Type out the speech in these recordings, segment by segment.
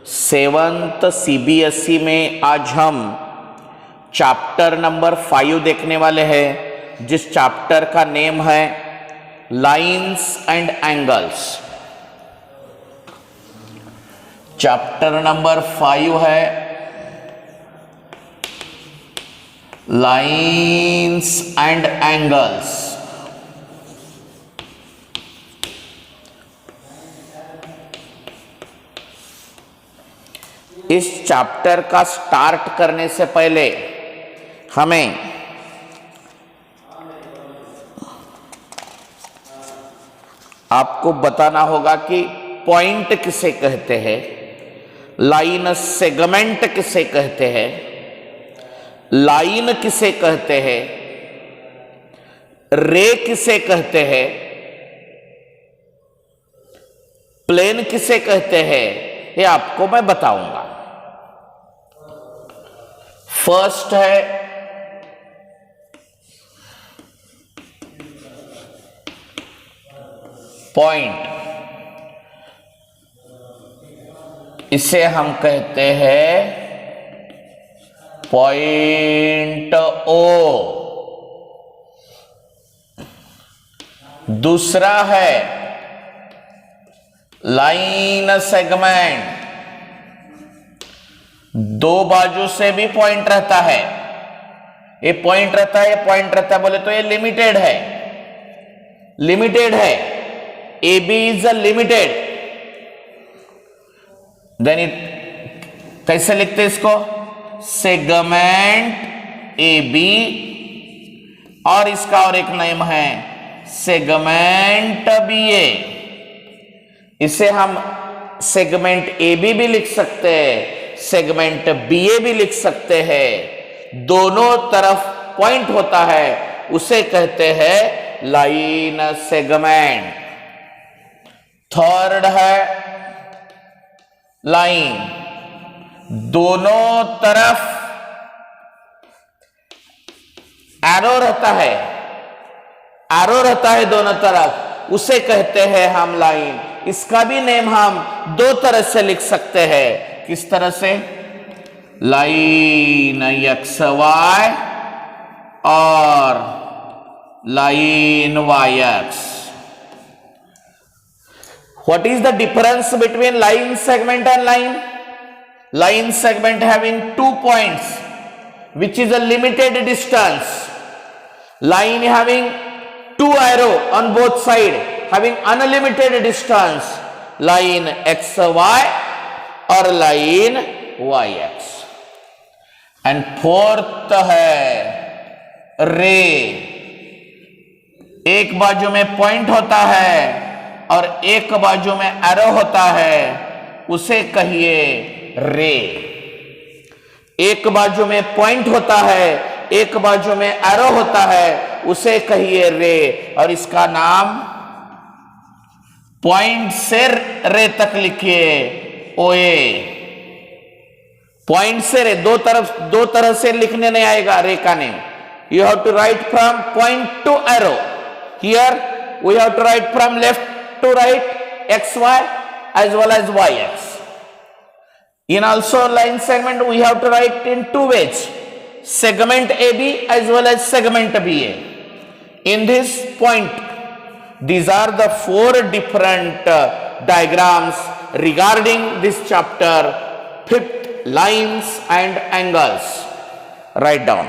Seventh CBSE में आज हम चैप्टर नंबर 5 देखने वाले हैं, जिस चैप्टर का नेम है lines and angles. Chapter number 5 है लाइंस एंड एंगल्स। इस चैप्टर का स्टार्ट करने से पहले हमें आपको बताना होगा कि पॉइंट किसे कहते हैं, लाइन सेगमेंट किसे कहते हैं, लाइन किसे कहते हैं, रे किसे कहते हैं, प्लेन किसे कहते हैं, ये आपको मैं बताऊंगा। फर्स्ट है पॉइंट, इसे हम कहते हैं पॉइंट ओ। दूसरा है लाइन सेगमेंट, दो बाजू से भी पॉइंट रहता है, ये पॉइंट रहता है, ये पॉइंट रहता है, बोले तो ये लिमिटेड है, लिमिटेड है, A B is a limited. Then it कैसे लिखते हैं इसको, सेगमेंट ए बी, और इसका और एक नेम है सेगमेंट बी ए। इसे हम सेगमेंट ए बी भी लिख सकते हैं, सेगमेंट बी ए भी लिख सकते हैं। दोनों तरफ पॉइंट होता है, उसे कहते हैं लाइन सेगमेंट। थर्ड है लाइन, दोनों तरफ एरो रहता है, एरो रहता है दोनों तरफ, उसे कहते हैं हम लाइन। इसका भी नेम हम दो तरह से लिख सकते हैं। किस तरह से, लाइन एक्स वाई और line Y X. What is the difference between line segment and line? Line segment having 2 points, which is a limited distance. Line having 2 arrow on both sides, having unlimited distance. Line XY और line YX. And fourth है रे, एक बाजू में point होता है और एक बाजू में एरो होता है, उसे कहिए रे। एक बाजू में पॉइंट होता है, एक बाजू में एरो होता है, उसे कहिए रे। और इसका नाम पॉइंट से रे तक लिखिए, ओए। पॉइंट से रे, दो तरह से लिखने नहीं आएगा रे का name. You have to write from point to arrow. Here we have to write from left to right xy as well as yx. In also line segment we have to write in two ways, segment AB as well as segment BA. In this point, these are the 4 different diagrams regarding this chapter, 5th, lines and angles. Write down.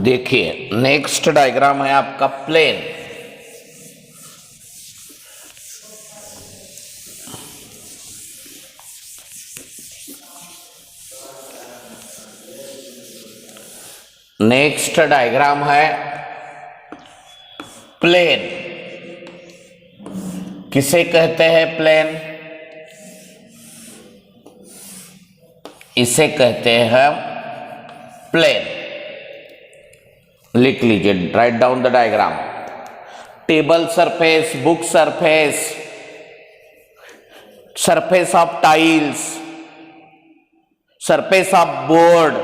देखिए next diagram है आपका plane. Next diagram है plane. किसे कहते हैं plane? इसे कहते हैं प्लेन। लिख लीजिए, write down the diagram. Table surface, book surface, surface of tiles, surface of board,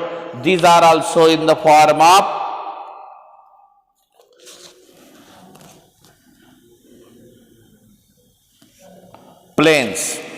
these are also in the form of planes.